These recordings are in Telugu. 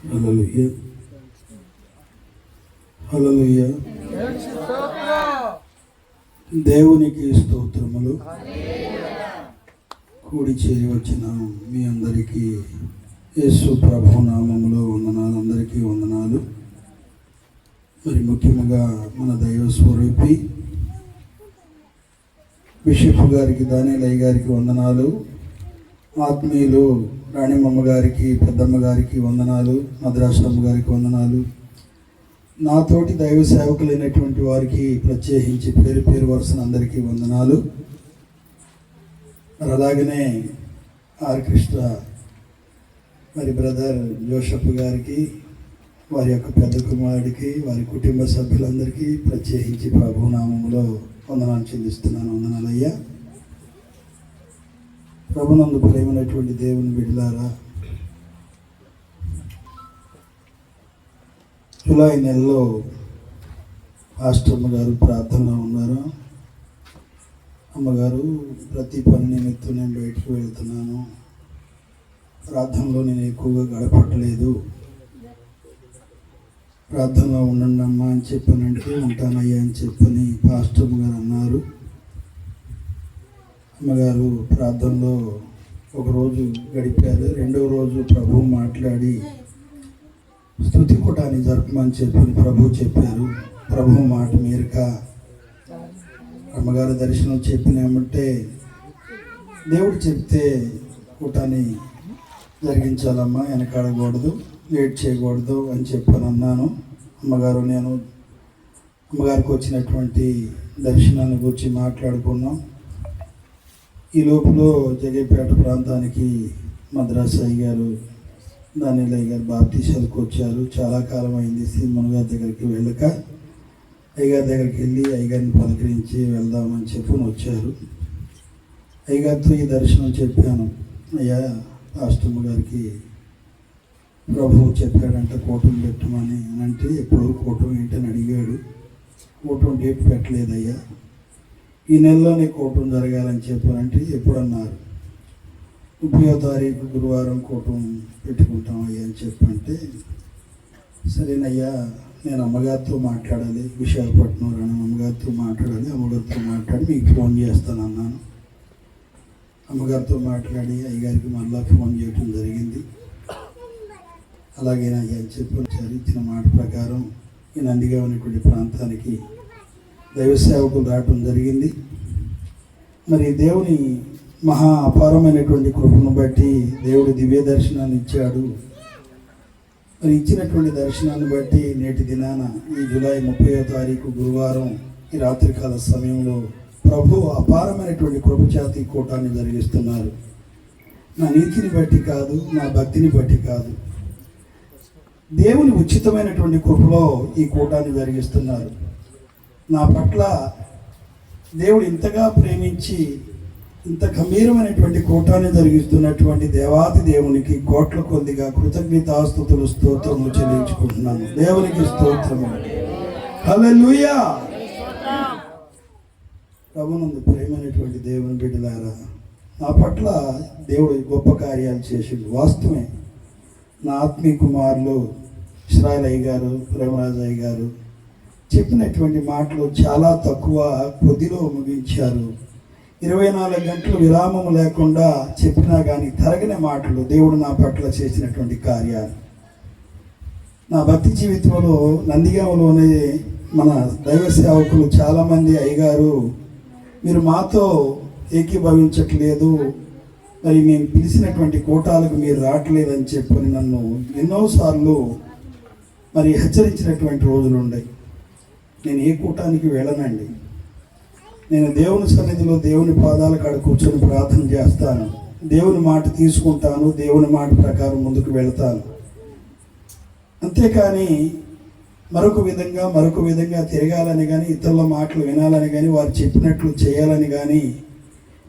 హల్లెలూయా, హల్లెలూయా. దేవునికి స్తోత్రములు. కూడి చేరి వచ్చిన మీ అందరికీ యేసు ప్రభు నామములో వందనాలు. అందరికీ వందనాలు. మరి ముఖ్యంగా మన దైవ స్వరూపి బిషప్ గారికి, దానిలయ్య గారికి వందనాలు. ఆత్మీయులు రాణిమమ్మ గారికి, పెద్దమ్మ గారికి వందనాలు. మద్రాసమ్మ గారికి వందనాలు. నాతోటి దైవ సేవకులైనటువంటి వారికి ప్రత్యేకించి పేరు పేరు వరుసన అందరికీ వందనాలు. మరి అలాగనే ఆర్ కృష్ణ మరి బ్రదర్ జోసెఫ్ గారికి, వారి యొక్క పెద్ద కుమారుడికి, వారి కుటుంబ సభ్యులందరికీ ప్రత్యేకించి ప్రభునామంలో వందనాలు చెల్లిస్తున్నాను. వందనాలయ్యా. ప్రభునందు ప్రేమైనటువంటి దేవుని బిడ్డలారా, జూలై నెలలో అమ్మగారు ప్రార్థనలో ఉన్నారు. అమ్మగారు, ప్రతి పని నిమిత్తం నేను బయటకు వెళ్తున్నాను, ప్రార్థనలో నేను ఎక్కువగా గడపట్లేదు, ప్రార్థనలో ఉండండి అమ్మా అని చెప్పానంటే ఉంటానయ్యా అని చెప్పని పాస్టర్ గారు అన్నారు. అమ్మగారు ప్రార్థనలో ఒకరోజు గడిపారు. రెండవ రోజు ప్రభువు మాట్లాడి స్తుతి కూటాన్ని జరపమని చెప్పని ప్రభు చెప్పారు. ప్రభు మాట మీరక అమ్మగారు దర్శనం చెప్పినామంటే దేవుడు చెప్తే కూటాన్ని జరిగించాలమ్మా, వెనకాడకూడదు, లేట్ చేయకూడదు అని చెప్పని అన్నాను. నేను అమ్మగారికి వచ్చినటువంటి దర్శనాన్ని గురించి మాట్లాడుకున్నాం. ఈ లోపల జగేపేట ప్రాంతానికి మద్రాసయ్య గారు, దానిలయ్య గారు బాప్తీసాలకు వచ్చారు. చాలా కాలం అయింది శ్రీమన్ గారి దగ్గరికి వెళ్ళక. అయ్యగారి దగ్గరికి వెళ్ళి అయ్యగారిని పలకరించి వెళ్దామని చెప్పని వచ్చారు. అయ్యగారితో ఈ దర్శనం చెప్పాను. అయ్యా, పాస్టర్ గారికి ప్రభువు చెప్పాడంట కూటమి పెట్టమని అంటే, ఎప్పుడు కూటమి ఏంటని అడిగాడు. కూటమి డేట్ పెట్టలేదయ్యా, ఈ నెలలోనే కూటమి జరగాలని చెప్పారంటే ఎప్పుడన్నారు, 30వ తారీఖు గురువారం కూటమి పెట్టుకుంటాం అయ్యా అని చెప్పంటే, సరేనయ్యా నేను అమ్మగారితో మాట్లాడాలి, విశాఖపట్నం రాను అమ్మగారితో మాట్లాడాలి, అమ్మగారితో మాట్లాడి మీకు ఫోన్ చేస్తాను అన్నాను. అమ్మగారితో మాట్లాడి అయ్యగారికి మళ్ళీ ఫోన్ చేయడం జరిగింది. అలాగేనయ్యా అని చెప్పి ఇచ్చిన మాట ప్రకారం ఈ నందిగా ఉన్నటువంటి ప్రాంతానికి దైవ సేవకులు రావటం జరిగింది. మరి దేవుని మహా అపారమైనటువంటి కృపను బట్టి దేవుడు దివ్య దర్శనాన్ని ఇచ్చాడు. మరి ఇచ్చినటువంటి దర్శనాన్ని బట్టి నేటి దినాన ఈ జూలై 30వ తారీఖు గురువారం ఈ రాత్రికాల సమయంలో ప్రభు అపారమైనటువంటి కృప చేత ఈ కూటాన్ని జరిగిస్తున్నారు. నా నీతిని బట్టి కాదు, నా భక్తిని బట్టి కాదు, దేవుని ఉచితమైనటువంటి కృపలో ఈ కూటాన్ని జరిగిస్తున్నారు. నా పట్ల దేవుడు ఇంతగా ప్రేమించి ఇంత గంభీరమైనటువంటి కూటాన్ని జరిగిస్తున్నటువంటి దేవాది దేవునికి కోట్ల కొద్దిగా కృతజ్ఞతాస్తుతులు స్తోత్రములు చెల్లించుకుంటున్నాను. దేవునికి స్తోత్రము. హల్లెలూయా. ప్రభునందు ప్రేమైనటువంటి దేవుని బిడ్డలారా, నా పట్ల దేవుడు గొప్ప కార్యాలు చేసిండు. వాస్తవమే. నా ఆత్మీయ కుమారులు ఇస్రాయలయ్య గారు, ప్రేమరాజయ్య గారు చెప్పినటువంటి మాటలు చాలా తక్కువ కొద్దిలో ముగించారు. 24 గంటలు విరామం లేకుండా చెప్పినా కానీ తరగని మాటలు దేవుడు నా పట్ల చేసినటువంటి కార్యాలు. నా భక్తి జీవితంలో నందిగామలోనే మన దైవ సేవకులు చాలామంది అయ్యగారు, మీరు మాతో ఏకీభవించట్లేదు, మరి మేము పిలిచినటువంటి కూటాలకు మీరు రావట్లేదని చెప్పని నన్ను ఎన్నోసార్లు మరి హెచ్చరించినటువంటి రోజులు ఉన్నాయి. నేను ఏ కూటానికి వెళ్ళనండి. నేను దేవుని సన్నిధిలో దేవుని పాదాల కాడ కూర్చొని ప్రార్థన చేస్తాను, దేవుని మాట తీసుకుంటాను, దేవుని మాట ప్రకారం ముందుకు వెళ్తాను. అంతేకాని మరొక విధంగా తిరగాలని కానీ, ఇతరుల మాటలు వినాలని కానీ, వారు చెప్పినట్లు చేయాలని కానీ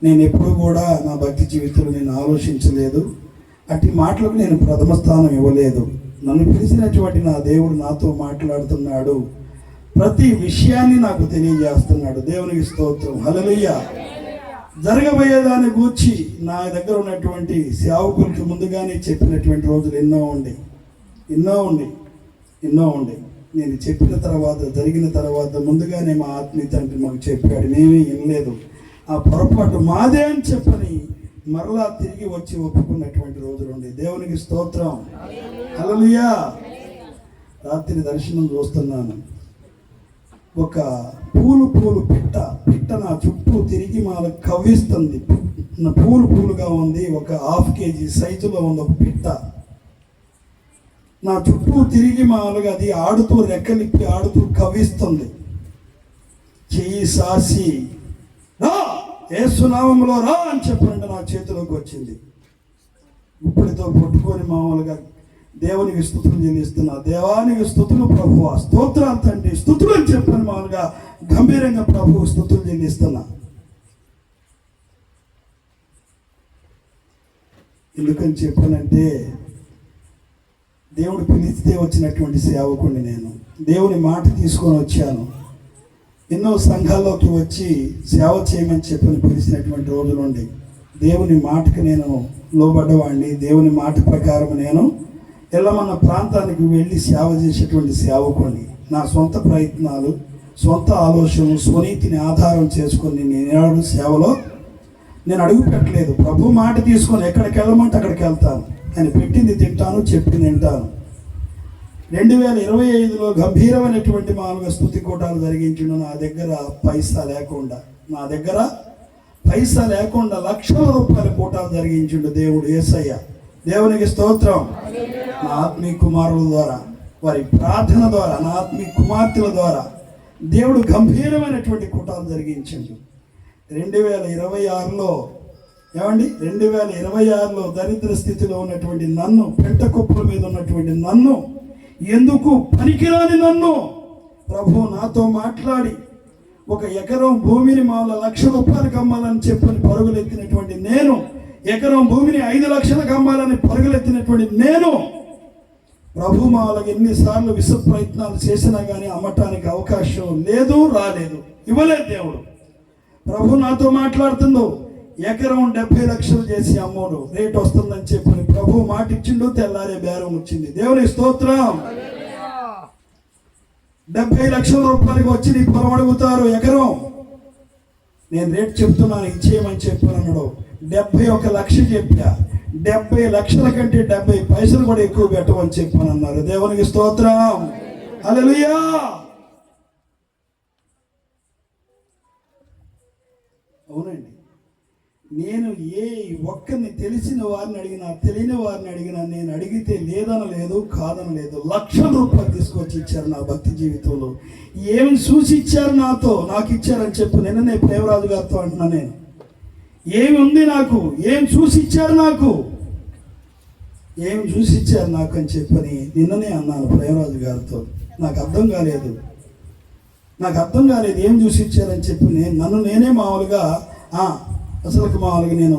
నేను ఎప్పుడూ కూడా నా భక్తి జీవితంలో నేను ఆలోచించలేదు. అట్టి మాటలకు నేను ప్రథమ స్థానం ఇవ్వలేదు. నన్ను పిలిచినటువంటి నా దేవుడు నాతో మాట్లాడుతున్నాడు, ప్రతి విషయాన్ని నాకు తెలియజేస్తున్నాడు. దేవునికి స్తోత్రం. హల్లెలూయా. జరగబోయేదాన్ని గూర్చి నా దగ్గర ఉన్నటువంటి సేవకులకి ముందుగానే చెప్పినటువంటి రోజులు ఎన్నో ఉండే నేను చెప్పిన తర్వాత, జరిగిన తర్వాత ముందుగానే మా ఆత్మీయ తండ్రి మాకు చెప్పాడు. మేమీ వినలేదు, ఆ పొరపాటు మాదే అని చెప్పని మరలా తిరిగి వచ్చి ఒప్పుకున్నటువంటి రోజులు ఉండే. దేవునికి స్తోత్రం, హల్లెలూయా. రాత్రి దర్శనం చూస్తున్నాను, ఒక పూలు పిట్ట నా చుట్టూ తిరిగి మాల కవ్విస్తుంది. పూలుగా ఉంది, ఒక 1/2 kg సైజులో ఉంది ఒక పిట్ట. నా చుట్టూ తిరిగి మాలుగా అది ఆడుతూ రెక్కలిప్పి ఆడుతూ కవ్విస్తుంది. చెయ్యి సాసి రా, యేసునామములో రా అని చెప్పండి నా చేతిలోకి వచ్చింది. గుప్పిడితో పట్టుకొని మామూలుగా దేవునికి స్తుతులు చెల్లిస్తున్నా. దేవానికి స్తుతులు ప్రభువా, స్తోత్రాలు తండ్రి, స్తుతులు అని చెప్పని మామూలుగా గంభీరంగా ప్రభువు స్తుతులు చెల్లిస్తున్నా. ఎందుకని చెప్పానంటే, దేవుడు పిలిస్తే వచ్చినటువంటి సేవకుడిని నేను. దేవుని మాట తీసుకొని వచ్చాను. ఎన్నో సంఘాల్లోకి వచ్చి సేవ చేయమని చెప్పని పిలిచినటువంటి రోజులు ఉండి, దేవుని మాటకి నేను లోబడ్డవాడిని. దేవుని మాట ప్రకారం నేను ఎల్లమన్న ప్రాంతానికి వెళ్ళి సేవ చేసేటువంటి సేవకుడిని. నా సొంత ప్రయత్నాలు, సొంత ఆలోచనలు, స్వనీతిని ఆధారం చేసుకొని నేను సేవలో నేను అడుగు పెట్టలేదు. ప్రభు మాట తీసుకొని ఎక్కడికి వెళ్ళమంటే అక్కడికి వెళ్తాను. ఆయన పెట్టింది తింటాను, చెప్పింది వింటాను. 2025లో గంభీరమైనటువంటి మామూలుగా స్తుతి కూటాలు జరిగించిండు. నా దగ్గర పైసా లేకుండా లక్షల రూపాయల కూటాలు జరిగించిండు దేవుడు యేసయ్య. దేవునికి స్తోత్రం. నా ఆత్మీయ కుమారుల ద్వారా, వారి ప్రార్థన ద్వారా, నా ఆత్మీయ కుమార్తెల ద్వారా దేవుడు గంభీరమైనటువంటి కూటాలు జరిగించిండు. 2026లో 2026లో దరిద్ర స్థితిలో ఉన్నటువంటి నన్ను, పెంట కుప్పల మీద ఉన్నటువంటి నన్ను, ఎందుకు పనికిరాని నన్ను ప్రభు నాతో మాట్లాడి 1 ఎకరం భూమిని మామూలు 1,00,000 రూపాయలకు అమ్మాలని చెప్పని పరుగులెత్తినటువంటి నేను, ఎకరం భూమిని 5 లక్షలకు అమ్మాలని పరుగులెత్తినటువంటి నేను, ప్రభు మామూలుగా ఎన్నిసార్లు విశ్వ ప్రయత్నాలు చేసినా కానీ అమ్మటానికి అవకాశం లేదు, రాలేదు, ఇవ్వలేదు దేవుడు. ప్రభు నాతో మాట్లాడుతుందో ఎకరం 70 లక్షలు చేసి అమ్మోడు రేట్ వస్తుందని చెప్పి ప్రభు మాట ఇచ్చిండు. తెల్లారే బేరం వచ్చింది. దేవుని స్తోత్రం. 70 లక్షల రూపాయలకి వచ్చి నీ పొలం అడుగుతారు ఎకరం. నేను రేట్ చెప్తున్నాను, ఇచ్చేయమని చెప్పాను. 71 లక్ష చెప్పా. 70 లక్షల కంటే 70 పైసలు కూడా ఎక్కువ పెట్టమని చెప్పానన్నారు. దేవునికి స్తోత్రం, హల్లెలూయా. అవునండి, నేను ఏ ఒక్కరిని తెలిసిన వారిని అడిగినా, తెలియని వారిని అడిగినా, నేను అడిగితే లేదనలేదు, కాదనలేదు. 1,00,000 రూపాయలు తీసుకొచ్చి ఇచ్చారు నా భక్తి జీవితంలో. ఏమి చూసి ఇచ్చారు నాకు ఇచ్చారని చెప్పు. నిన్ననే ప్రేమరాజు గారితో అంటున్నా, నేను ఏమి ఉంది నాకు, ఏం చూసి ఇచ్చారు నాకు అని చెప్పని నిన్ననే అన్నాను ప్రేమరాజు గారితో. నాకు అర్థం కాలేదు ఏం చూసి ఇచ్చారని చెప్పి నన్ను నేనే మామూలుగా నేను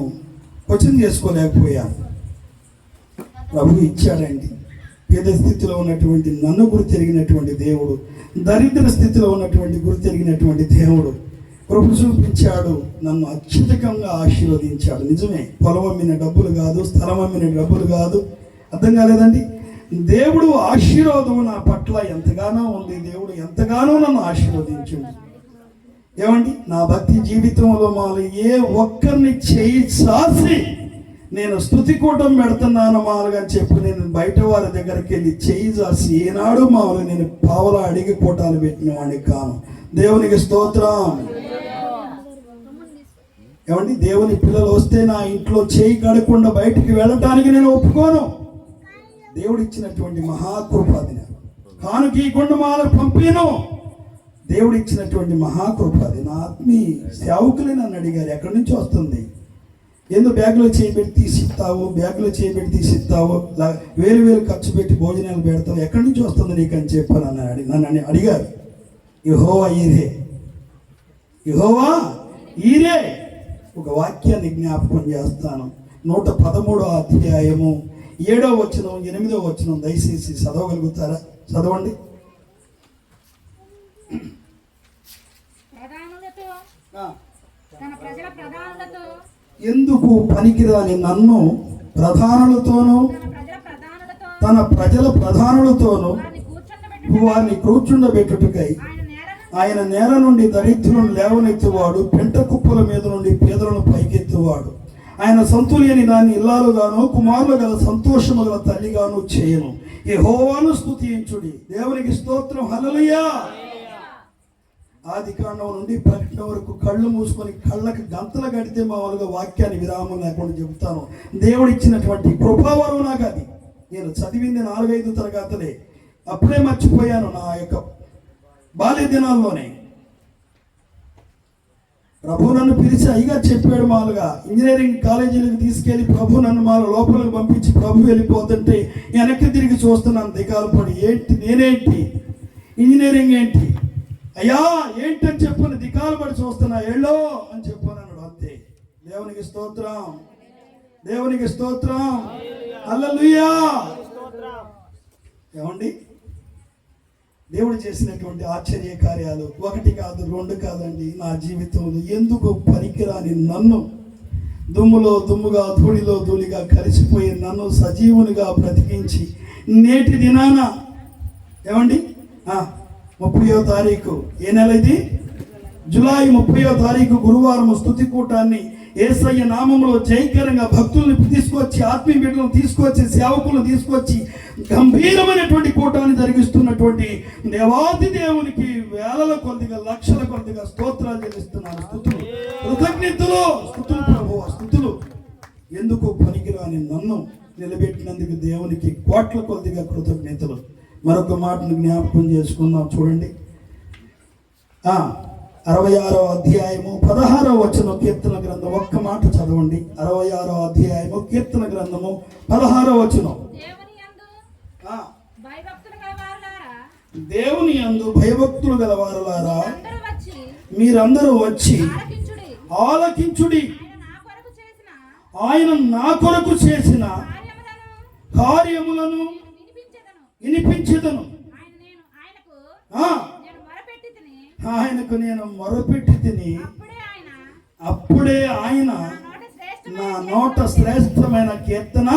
క్వశ్చన్ చేసుకోలేకపోయాను. ప్రభు ఇచ్చాడండి. పేద స్థితిలో ఉన్నటువంటి నన్ను గురి తిరిగినటువంటి దేవుడు, దరిద్ర స్థితిలో ఉన్నటువంటి గురి తిరిగినటువంటి దేవుడు కృప చూపించాడు, నన్ను అత్యధికంగా ఆశీర్వదించాడు. నిజమే, పొలం అమ్మిన డబ్బులు కాదు, స్థలం అమ్మిన డబ్బులు కాదు. అర్థం కాలేదండి. దేవుడు ఆశీర్వాదం నా పట్ల ఎంతగానో ఉంది. దేవుడు ఎంతగానో నన్ను ఆశీర్వదించింది. ఏమండి, నా భక్తి జీవితంలో మాలు ఏ ఒక్కరిని చేయి చాసి నేను స్తుతి కూటం పెడుతున్నాను మాలుగా చెప్పి నేను బయట వారి దగ్గరికి వెళ్ళి చేయి చాసి ఏనాడు మాలు నేను పావలా అడిగి కూటాలు పెట్టిన వాడిని కాను. దేవునికి స్తోత్రం. ఏమండి, దేవుని పిల్లలు వస్తే నా ఇంట్లో చేయి కడకుండా బయటికి వెళ్ళటానికి నేను ఒప్పుకోను. దేవుడు ఇచ్చినటువంటి మహాకృపాది, కానుకీకుండా మాలకు పంపిను. దేవుడు ఇచ్చినటువంటి మహాకృపాది. నా ఆత్మీయ సేవకులే నన్ను అడిగారు, ఎక్కడి నుంచి వస్తుంది, ఎందుకు బ్యాగ్లో చేయబెట్టి తీసిస్తావు, వేలు ఖర్చు పెట్టి భోజనాలు పెడతావు, ఎక్కడి నుంచి వస్తుంది నీకు అని చెప్పాను. నన్ను అడిగారు. యెహోవా ఈరే ఒక వాక్యాన్ని జ్ఞాపకం చేస్తాను. 113వ అధ్యాయము 7వ వచనం 8వ వచనం దయచేసి చదవగలుగుతారా? చదవండి. తన ప్రజల ప్రధానులతో ఎందుకు పనికిరాని నన్ను ప్రధానులతోనూ తన ప్రజల ప్రధానులతోనూ వారిని కూర్చుండబెట్టుటకై ఆయన నేల నుండి దరిద్రులను లేవనెత్తువాడు, పెంట కుప్పల మీద నుండి పేదలను పైకెత్తువాడు. ఆయన సంతులేని దాన్ని ఇల్లాలుగాను కుమారులు గల సంతోషము గల తల్లిగాను చేయను. యెహోవాను స్తుతించుడి. దేవునికి స్తోత్రం. హల్లెలూయా. ఆది కాండం నుండి ప్రకటన వరకు కళ్ళు మూసుకొని కళ్ళకి గంతలు కడితే మామూలుగా వాక్యాన్ని విరామం లేకుండా చెబుతాను. దేవుడు ఇచ్చినటువంటి కృపావరం నాకు అది. నేను చదివింది 4-5 తరగతులే, అప్పుడే మర్చిపోయాను. నా యొక్క బాల్య దినాల్లోనే ప్రభు నన్ను పిలిచి అయ్యగా చెప్పాడు. మాలుగా ఇంజనీరింగ్ కాలేజీలకు తీసుకెళ్లి ప్రభు నన్ను మాల లోపలికి పంపించి ప్రభు వెళ్ళిపోతుంటే వెనక్కి తిరిగి చూస్తున్నాను దిగాలు పడి. ఏంటి నేనేంటి, ఇంజనీరింగ్ ఏంటి అయ్యా ఏంటని చెప్పని దిగాలు పడి చూస్తున్నా. ఎళ్ళో అని చెప్పాను అంతే. దేవునికి స్తోత్రం, దేవునికి స్తోత్రం. హల్లెలూయా. ఏమండి, దేవుడు చేసినటువంటి ఆశ్చర్య కార్యాలు 1 కాదు 2 కాదండి నా జీవితంలో. ఎందుకు పనికిరాని నన్ను, దుమ్ములో దుమ్ముగా ధూళిలో ధూళిగా కలిసిపోయి నన్ను సజీవునిగా బ్రతికించి నేటి దినాన ఏమండి 30వ తారీఖు, ఏ నెల ఇది? జూలై 30వ తారీఖు గురువారం స్తుతి కూటాన్ని యేసయ్య నామములో జయకరంగా భక్తుల్ని తీసుకొచ్చి, ఆత్మీయ బిడ్డలను తీసుకొచ్చి, సేవకులను తీసుకొచ్చి గంభీరమైనటువంటి కూటాన్ని జరిగిస్తున్నటువంటి దేవాది దేవునికి వేలల కొద్దిగా లక్షల కొద్దిగా స్తోత్రాలు చెల్లిస్తున్నాను. స్తుతులు, కృతజ్ఞతలు, స్తుతులు ప్రభువా, స్తుతులు. ఎందుకు పనికిరాని నన్ను నిలబెట్టినందుకు దేవునికి కోట్ల కొద్దిగా కృతజ్ఞతలు. మరొక మాటను జ్ఞాపకం చేసుకుందాం. చూడండి, 66వ అధ్యాయము 16వ వచనం కీర్తన గ్రంథం. ఒక్క మాట చదవండి. 66వ అధ్యాయము కీర్తన గ్రంథము 16వ వచనం. దేవుని యందు భయభక్తులు గలవారులారా మీరందరూ వచ్చి ఆలకించుడి. ఆయన నా కొరకు చేసిన కార్యములను వినిపించెదను. ఆయనకు నేను మొరపెట్టి తిని అప్పుడే ఆయన నా నోట శ్రేష్టమైన కీర్తన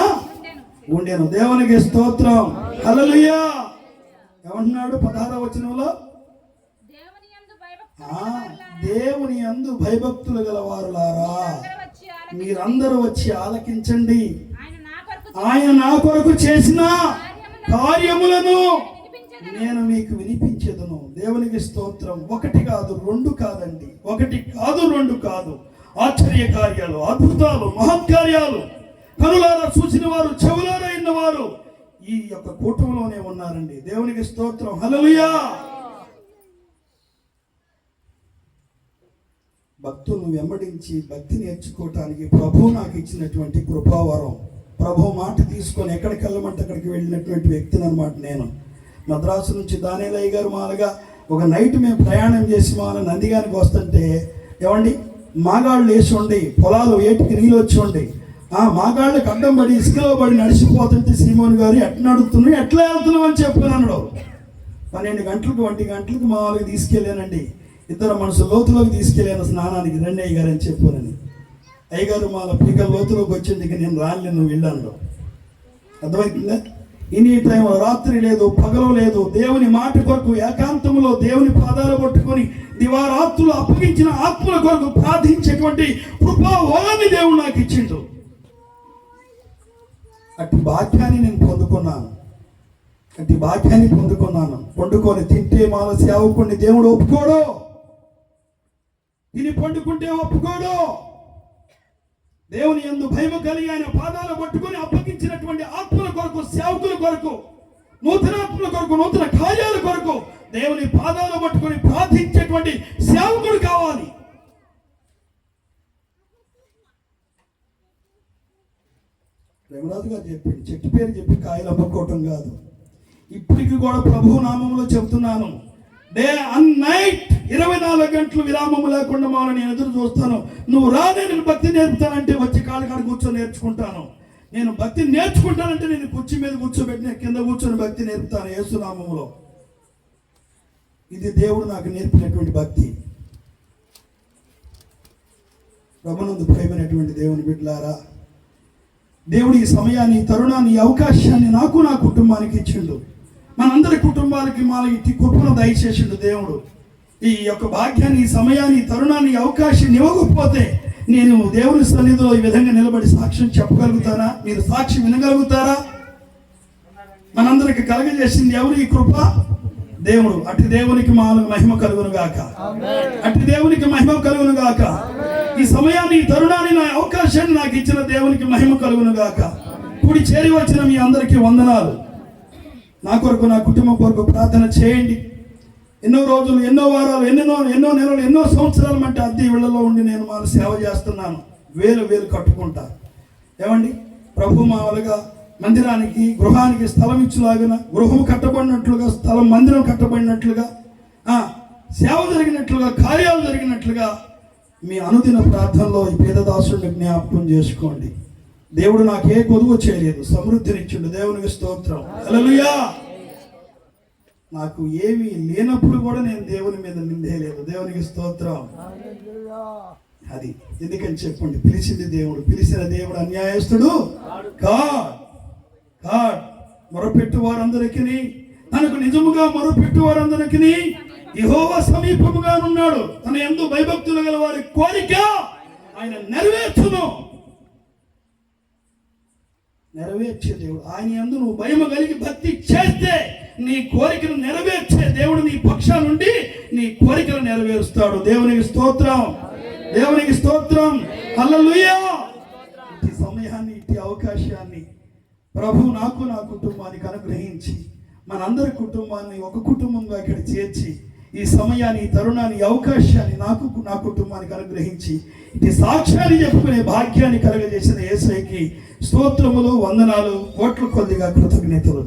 ఉండెను. దేవునికి స్తోత్రం. హల్లెలూయా. ఏమంటున్నాడు 16వ వచనంలో? దేవుని యందు భయభక్తులు గలవారులారా మీరందరూ వచ్చి ఆలకించండి. ఆయన నా కొరకు చేసిన కార్యములను నేను మీకు వినిపించేదను. దేవునికి స్తోత్రం. 1 కాదు 2 కాదండి, 1 కాదు 2 కాదు. ఆశ్చర్య కార్యాలు, అద్భుతాలు, మహత్కార్యాలు కనులారా చూసిన వారు, చెవులారా విన్నవారు ఈ యొక్క కూటమిలోనే ఉన్నారండి. దేవునికి స్తోత్రం. హల్లెలూయా. భక్తులను వెంబడించి భక్తి నేర్చుకోవటానికి ప్రభు నాకు ఇచ్చినటువంటి కృపావరం. ప్రభు మాట తీసుకొని ఎక్కడికి వెళ్ళమంటే అక్కడికి వెళ్ళినటువంటి వ్యక్తిని అన్నమాట నేను. మద్రాసు నుంచి దానిలయ్య గారు మాలుగా ఒక నైట్ మేము ప్రయాణం చేసి మాల నందిగానికి వస్తుంటే ఏమండి మాగాళ్ళు వేసి ఉండి పొలాలు ఏటికి నీళ్ళు వచ్చి ఉండి మాగాళ్ళకి అడ్డం పడి ఇసుకలో పడి నడిచిపోతుంటే శ్రీమోహన్ గారు ఎట్లా నడుస్తున్నావు, ఎట్లా వెళ్తున్నావు అని చెప్పాను. 12 గంటలకు 1 గంటలకు మామూలుగా తీసుకెళ్ళానండి. 2 మనుషులు లోతులోకి తీసుకెళ్ళాను స్నానానికి, రండి అయ్యగారు అని చెప్పానని. అయ్యగారు మాల పీకల లోతులోకి వచ్చింది, నేను రాలేను, నువ్వు వెళ్ళాను. అర్థమవుతుందా? ఇన్ని టైం రాత్రి లేదు పగలు లేదు, దేవుని మాట కొరకు ఏకాంతంలో దేవుని పాదాలు పట్టుకొని దివారాత్రులు అప్పగించిన ఆత్మల కొరకు ప్రార్థించేటువంటి కృపా వరాన్ని దేవుడు నాకు ఇచ్చిండు. అట్టి భాగ్యాన్ని నేను పొందుకున్నాను. పండుకొని తింటే మాల సేవకుని దేవుడు ఒప్పుకోడు, తిని పండుకుంటే ఒప్పుకోడు. దేవుని యందు భయము కలిగి ఆయన పాదాలు పట్టుకొని అప్పగించినటువంటి ఆత్మల కొరకు, సేవకుల కొరకు, నూతన ఆత్మల కొరకు, నూతన కార్యాల కొరకు దేవుని పాదాలు పట్టుకొని ప్రార్థించేటువంటి సేవకుడు కావాలి. రఘునాథ్ గారు చెప్పింది, చెట్టు పేరు చెప్పి కాయలు అమ్ముకోవటం కాదు. ఇప్పటికి కూడా ప్రభు నామంలో చెబుతున్నాను, డే అండ్ నైట్ 24 గంటలు విరామము లేకుండా మాలో నేను ఎదురు చూస్తాను. నువ్వు రాదే, నేను భక్తి నేర్పుతానంటే వచ్చి కాలు కాడ కూర్చొని నేర్చుకుంటాను. నేను భక్తి నేర్చుకుంటానంటే నేను కుర్చీ మీద కూర్చోబెట్టి కింద కూర్చొని భక్తి నేర్పుతాను యేసు నామములో. ఇది దేవుడు నాకు నేర్పినటువంటి భక్తి. ప్రభునందు ప్రియమైనటువంటి దేవుని బిడ్డలారా, దేవుడు ఈ సమయాన్ని, ఈ తరుణాన్ని, ఈ అవకాశాన్ని నాకు, నా కుటుంబానికి ఇచ్చిండు. మనందరి కుటుంబాలకి ఇట్టి కృపను దయచేసిండు దేవుడు. ఈ యొక్క భాగ్యాన్ని, ఈ సమయాన్ని, ఈ తరుణాన్ని, ఈ అవకాశాన్ని ఇవ్వకపోతే నేను దేవుని సన్నిధిలో ఈ విధంగా నిలబడి సాక్ష్యం చెప్పగలుగుతానా? మీరు సాక్షి వినగలుగుతారా? మనందరికి కలగజేసింది ఎవరు? ఈ కృప దేవుడు. అటు దేవునికి మహిమ కలుగును గాక. అటు దేవునికి మహిమ కలుగును గాక. ఈ సమయాన్ని, ఈ తరుణాన్ని, నా అవకాశాన్ని నాకు ఇచ్చిన దేవునికి మహిమ కలుగును గాక. కూడి చేరి వచ్చిన మీ అందరికీ వందనాలు. నా కొరకు, నా కుటుంబం కొరకు ప్రార్థన చేయండి. ఎన్నో రోజులు, ఎన్నో వారాలు, ఎన్నో నెలలు, ఎన్నో సంవత్సరాల మట్టి అద్దె ఇళ్లలో ఉండి నేను మా సేవ చేస్తున్నాను. వేలు కట్టుకుంటా. ఏమండి, ప్రభు మామూలుగా మందిరానికి, గృహానికి స్థలం ఇచ్చులాగిన, గృహం కట్టబడినట్లుగా, మందిరం కట్టబడినట్లుగా, సేవ జరిగినట్లుగా, కార్యాలు జరిగినట్లుగా మీ అనుదిన ప్రార్థనలో ఈ పేదదాసుడిని జ్ఞాపకం చేసుకోండి. దేవుడు నాకు ఏ కొదువు చేయలేదు, సమృద్ధినిచ్చిండు. దేవునికి స్తోత్రం. హల్లెలూయా. నాకు ఏమీ లేనప్పుడు కూడా నేను దేవుని మీద నిందేయలేదు. దేవునికి స్తోత్రం. అది ఎందుకని చెప్పండి, పిలిచింది దేవుడు. పిలిచిన దేవుడు అన్యాయస్తుడు కాడ్. మొరపెట్టు వారందరికీ, తనకు నిజముగా మొరపెట్టు వారందరికీ యెహోవా సమీపముగా ఉన్నాడు. తన యందు భయభక్తులు గల వారి కోరిక ఆయన నెరవేర్చును. నెరవేర్చే దేవుడు ఆయన యందు నువ్వు భయము కలిగి భక్తి చేస్తే నీ కోరికను నెరవేర్చే దేవుడు నీ పక్షా నుండి నీ కోరికలు నెరవేరుస్తాడు. దేవునికి స్తోత్రం. దేవునికి స్తోత్రం. హల్లెలూయా. ఇట్టి సమయాన్ని, ఇట్టి అవకాశాన్ని ప్రభు నాకు, నా కుటుంబానికి అనుగ్రహించి, మనందరి కుటుంబాన్ని ఒక కుటుంబంగా ఇక్కడ చేర్చి, ఈ సమయాన్ని, ఈ తరుణాన్ని, ఈ అవకాశాన్ని నాకు, నా కుటుంబానికి అనుగ్రహించి ఇటు సాక్ష్యాన్ని చెప్పుకునే భాగ్యాన్ని కలగజేసిన యేసయ్యకి స్తోత్రములు, వందనాలు, కోట్ల కొద్దిగా కృతజ్ఞతలు.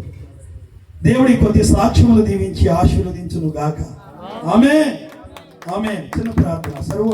దేవుడి కొద్ది సాక్ష్యములు దీవించి ఆశీర్వదించును గాక. ఆమేన్. చిన్న ప్రార్థన. సర్వ